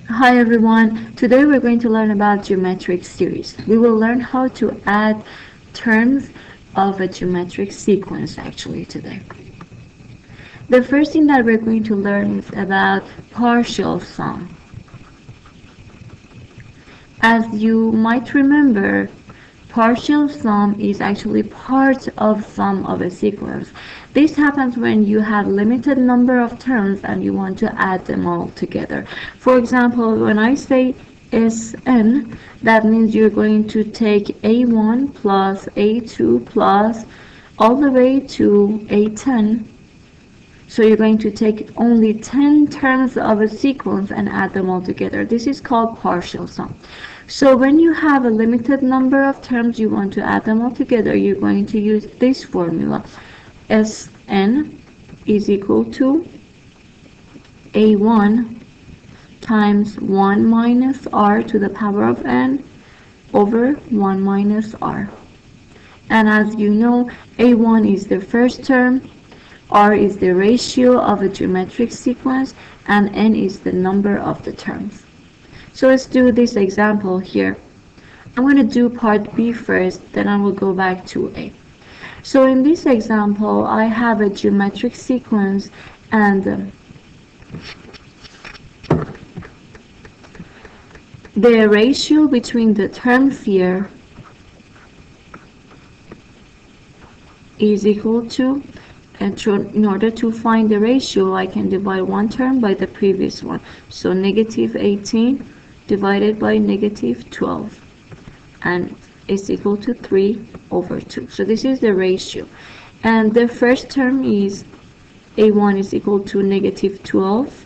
Hi everyone, today we're going to learn about geometric series. We will learn how to add terms of a geometric sequence actually today. The first thing that we're going to learn is about partial sum. As you might remember, partial sum is actually part of sum of a sequence. This happens when you have limited number of terms and you want to add them all together. For example, when I say Sn, that means you're going to take A1 plus A2 plus all the way to A10. So you're going to take only 10 terms of a sequence and add them all together. This is called partial sum. So when you have a limited number of terms, you want to add them all together, you're going to use this formula. Sn is equal to A1 times 1 minus r to the power of n over 1 minus r. And as you know, A1 is the first term, r is the ratio of a geometric sequence, and n is the number of the terms. So let's do this example here. I'm going to do part B first, then I will go back to A. So in this example, I have a geometric sequence, and the ratio between the terms here is equal to, and in order to find the ratio, I can divide one term by the previous one. So negative 18 divided by negative 12, and is equal to 3 over 2. So this is the ratio. And the first term is A1 is equal to negative 12.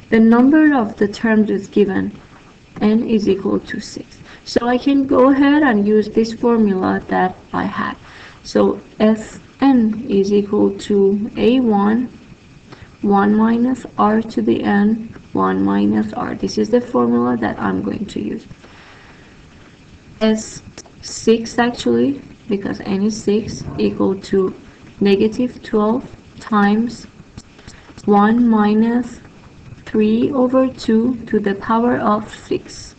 The number of the terms is given, n is equal to 6. So I can go ahead and use this formula that I had. So Sn is equal to A1 1 minus r to the n 1 minus r. This is the formula that I'm going to use. S6 actually, because n is 6, equal to negative 12 times 1 minus 3 over 2 to the power of 6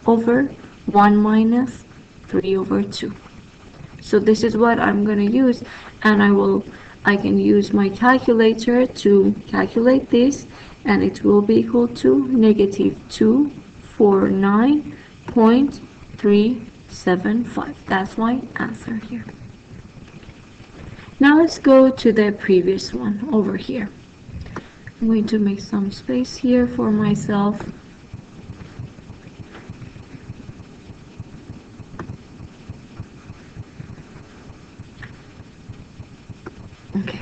over 1 minus 3 over 2. So this is what I'm going to use, and I can use my calculator to calculate this, and it will be equal to negative 249.375. That's my answer here. Now let's go to the previous one over here. I'm going to make some space here for myself. Okay.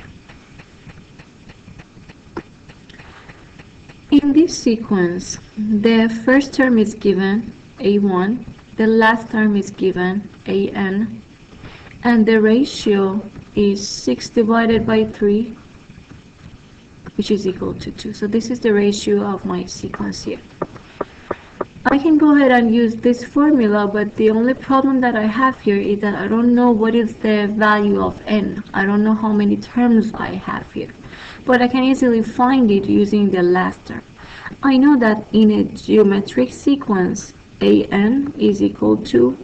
In this sequence, the first term is given A1, the last term is given AN, and the ratio is 6 divided by 3, which is equal to 2. So this is the ratio of my sequence here. I can go ahead and use this formula, but the only problem that I have here is that I don't know what is the value of n. I don't know how many terms I have here, but I can easily find it using the last term. I know that in a geometric sequence, an is equal to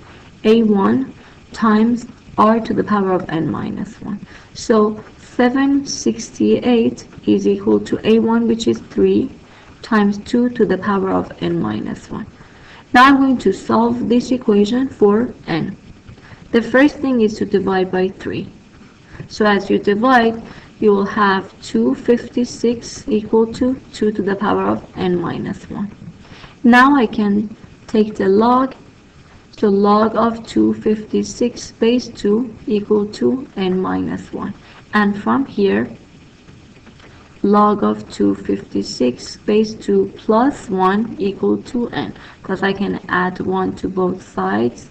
a1 times r to the power of n minus 1. So 768 is equal to a1, which is 3, times 2 to the power of n minus 1. Now I'm going to solve this equation for n. The first thing is to divide by 3. So as you divide, you will have 256 equal to 2 to the power of n minus 1. Now I can take the log. So log of 256 base 2 equal to n minus 1. And from here, log of 256 base 2 plus 1 equal to n, because I can add 1 to both sides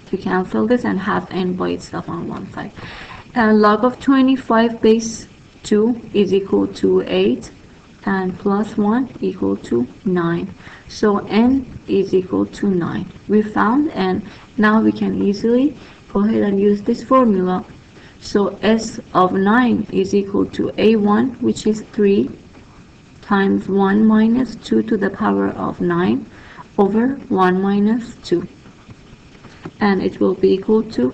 to cancel this and have n by itself on one side. And log of 25 base 2 is equal to 8, and plus 1 equal to 9. So n is equal to 9. We found n. Now we can easily go ahead and use this formula. So S of 9 is equal to A1, which is 3, times 1 minus 2 to the power of 9 over 1 minus 2. And it will be equal to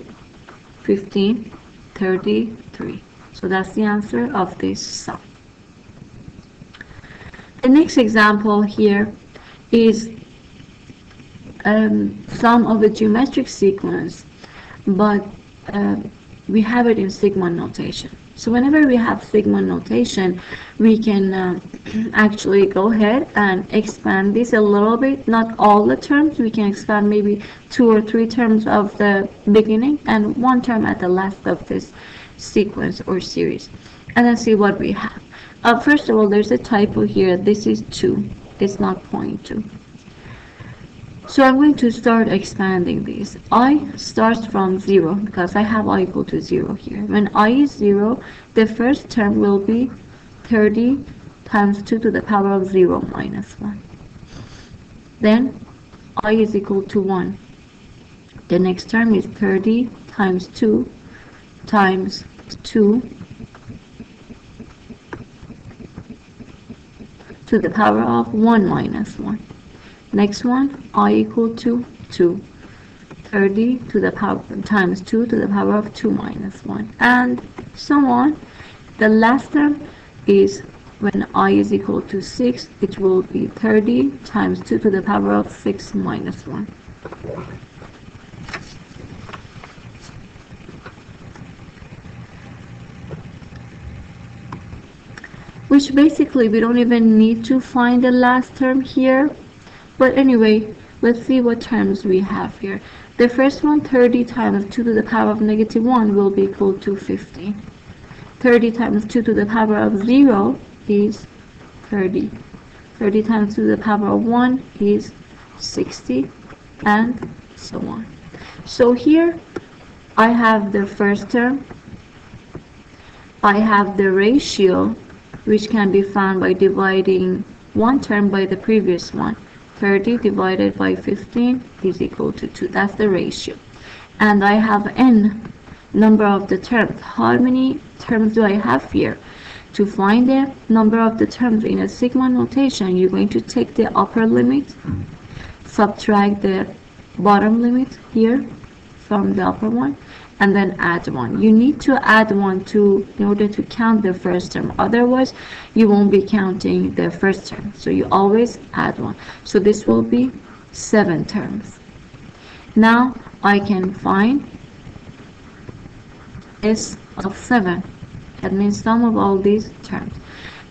1533. So that's the answer of this sum. The next example here is sum of a geometric sequence, but we have it in sigma notation. So whenever we have sigma notation, we can actually go ahead and expand this a little bit. Not all the terms, we can expand maybe 2 or 3 terms of the beginning and 1 term at the last of this sequence or series, and then see what we have. First of all, there's a typo here. This is 2. It's not 0.2. So I'm going to start expanding these. I starts from 0 because I have I equal to 0 here. When I is 0, the first term will be 30 times 2 to the power of 0 minus 1. Then I is equal to 1. The next term is 30 times 2 times 2 to the power of 1 minus 1. Next one, I equal to 2. 30 to the power times 2 to the power of 2 minus 1, and so on. The last term is when I is equal to 6, it will be 30 times 2 to the power of 6 minus 1. Which basically we don't even need to find the last term here. But anyway, let's see what terms we have here. The first one, 30 times 2 to the power of negative 1 will be equal to 50. 30 times 2 to the power of 0 is 30. 30 times 2 to the power of 1 is 60, and so on. So here I have the first term. I have the ratio, which can be found by dividing one term by the previous one. 30 divided by 15 is equal to 2. That's the ratio. And I have n number of the terms. How many terms do I have here? To find the number of the terms in a sigma notation, you're going to take the upper limit, subtract the bottom limit here from the upper one, and then add 1. You need to add 1 in order to count the first term. Otherwise, you won't be counting the first term. So you always add 1. So this will be 7 terms. Now I can find S of 7. That means sum of all these terms.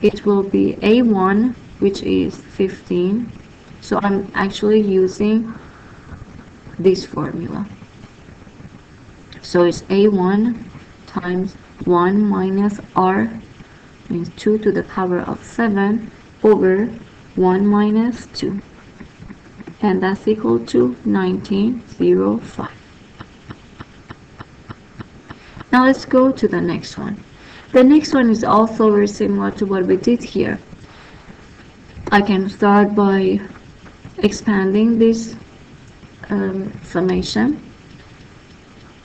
It will be A1, which is 15. So I'm actually using this formula. So it's A1 times 1 minus R, means 2 to the power of 7 over 1 minus 2. And that's equal to 1905. Now let's go to the next one. The next one is also very similar to what we did here. I can start by expanding this summation.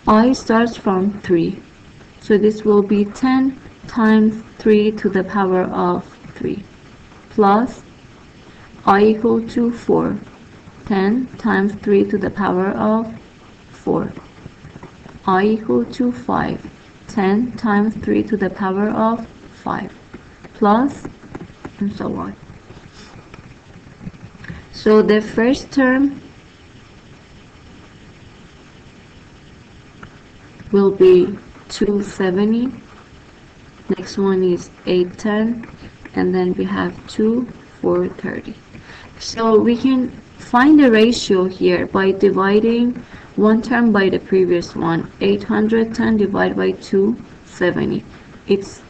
I starts from 3. So this will be 10 times 3 to the power of 3 plus I equal to 4. 10 times 3 to the power of 4. I equal to 5. 10 times 3 to the power of 5 plus, and so on. So the first term will be 270. Next one is 810, and then we have 430. So we can find the ratio here by dividing one term by the previous one. 810 divided by 270, it's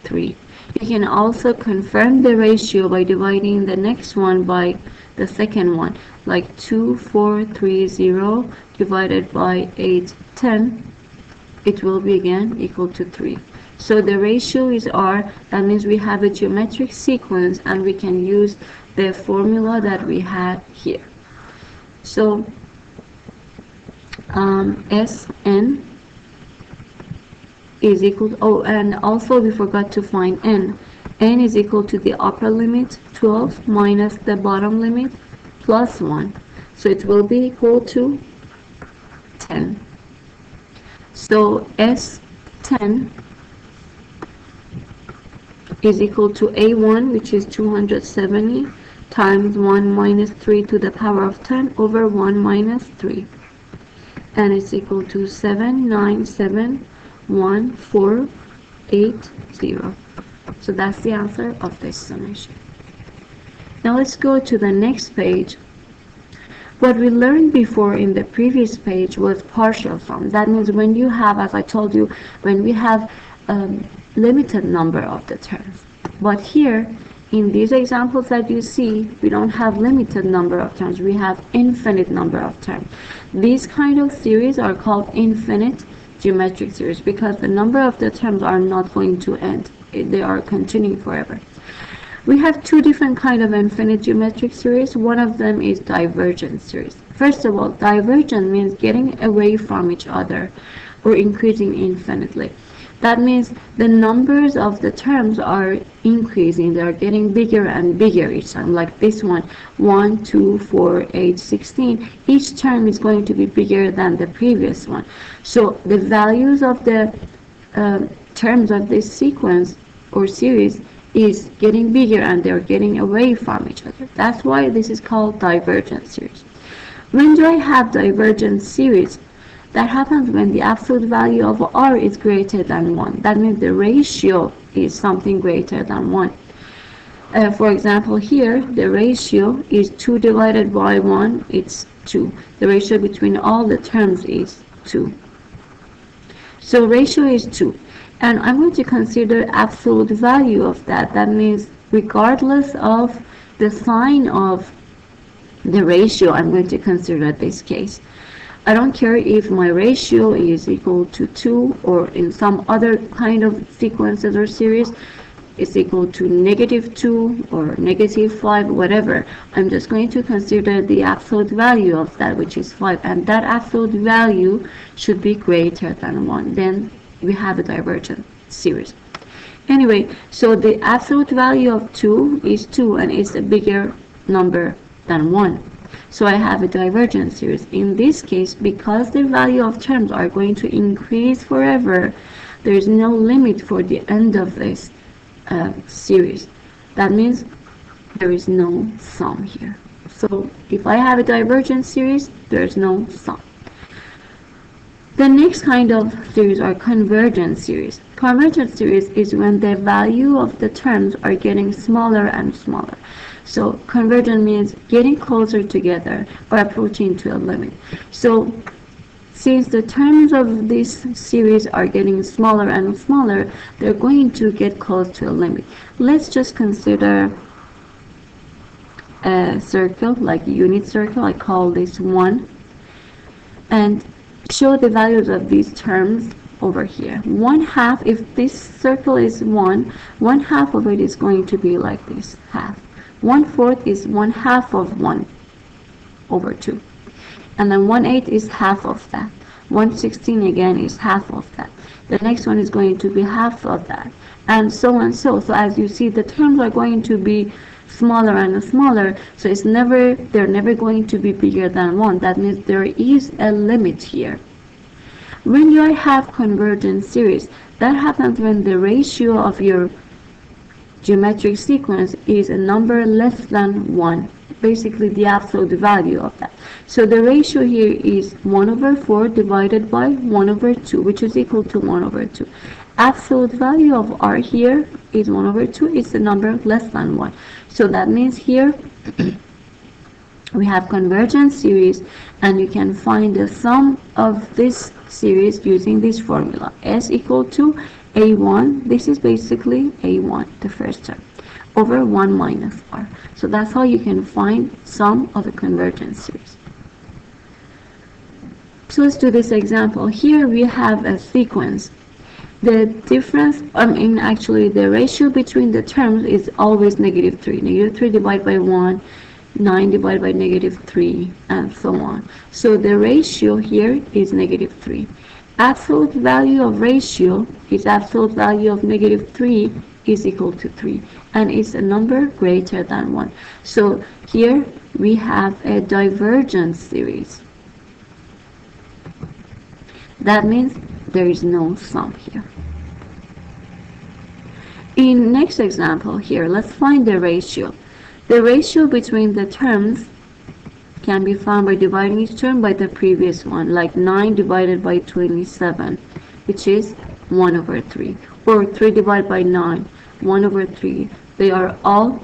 3. You can also confirm the ratio by dividing the next one by the second one, like 2430 divided by 810, it will be again equal to 3. So the ratio is R. That means we have a geometric sequence, and we can use the formula that we had here. So Sn is equal to, oh, and also we forgot to find n. n is equal to the upper limit 12 minus the bottom limit plus 1, so it will be equal to 10. So S10 is equal to A1, which is 270, times 1 minus 3 to the power of 10 over 1 minus 3. And it's equal to 7971480. So that's the answer of this summation. Now let's go to the next page. What we learned before in the previous page was partial sum. That means when you have, as I told you, when we have limited number of the terms. But here, in these examples that you see, we don't have limited number of terms. We have infinite number of terms. These kind of series are called infinite geometric series because the number of the terms are not going to end. They are continuing forever. We have two different kind of infinite geometric series. One of them is divergent series. First of all, divergent means getting away from each other or increasing infinitely. That means the numbers of the terms are increasing. They are getting bigger and bigger each time. Like this one, 1, 2, 4, 8, 16. Each term is going to be bigger than the previous one. So the values of the terms of this sequence or series is getting bigger and they're getting away from each other. That's why this is called divergent series. When do I have divergent series? That happens when the absolute value of r is greater than 1. That means the ratio is something greater than 1. For example, here the ratio is 2 divided by 1, it's 2. The ratio between all the terms is 2. So ratio is 2. And I'm going to consider absolute value of that. That means regardless of the sign of the ratio, I'm going to consider this case. I don't care if my ratio is equal to 2 or in some other kind of sequences or series it's equal to -2 or -5, whatever. I'm just going to consider the absolute value of that, which is 5, and that absolute value should be greater than 1. Then we have a divergent series. Anyway, so the absolute value of 2 is 2 and it's a bigger number than 1. So I have a divergent series. In this case, because the value of terms are going to increase forever, there is no limit for the end of this series. That means there is no sum here. So if I have a divergent series, there is no sum. The next kind of series are convergent series. Convergent series is when the value of the terms are getting smaller and smaller. So convergent means getting closer together or approaching to a limit. So since the terms of this series are getting smaller and smaller, they're going to get close to a limit. Let's just consider a circle, like a unit circle. I call this 1. And show the values of these terms over here. 1/2, if this circle is 1, 1/2 of it is going to be like this, half. 1/4 is 1/2 of 1 over 2. And then 1/8 is half of that. 1/16 again is half of that. The next one is going to be half of that. And so on so. So as you see, the terms are going to be smaller and smaller. So they're never going to be bigger than 1. That means there is a limit here. When you have convergent series, that happens when the ratio of your geometric sequence is a number less than 1, basically the absolute value of that. So the ratio here is 1/4 divided by 1/2, which is equal to 1/2. Absolute value of r here is 1/2, is the number less than 1. So that means here we have convergent series, and you can find the sum of this series using this formula. S equal to A1, this is basically A1, the first term, over 1 minus r. So that's how you can find sum of a convergent series. So let's do this example. Here we have a sequence. The difference, actually the ratio between the terms is always -3. -3 divided by 1, 9 divided by -3, and so on. So the ratio here is -3. Absolute value of ratio is absolute value of -3 is equal to 3, and it's a number greater than 1. So here we have a divergent series. That means there is no sum here. In next example here, let's find the ratio. The ratio between the terms can be found by dividing each term by the previous one, like 9 divided by 27, which is 1 over 3, or 3 divided by 9, 1 over 3. They are all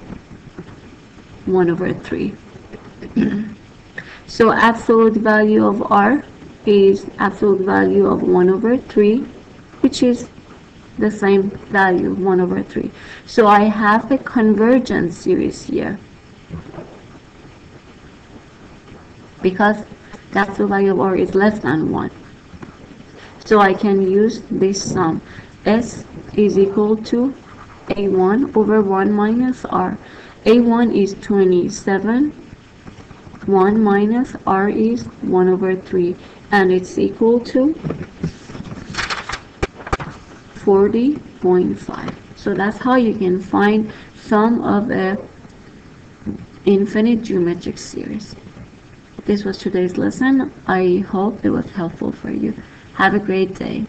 1 over 3. So absolute value of R is absolute value of 1 over 3, which is the same value, 1 over 3. So I have a convergent series here, because the absolute value of R is less than 1. So I can use this sum. S is equal to A1 over 1 minus R. A1 is 27. 1 minus R is 1 over 3. And it's equal to 40.5. So that's how you can find sum of a infinite geometric series. This was today's lesson. I hope it was helpful for you. Have a great day.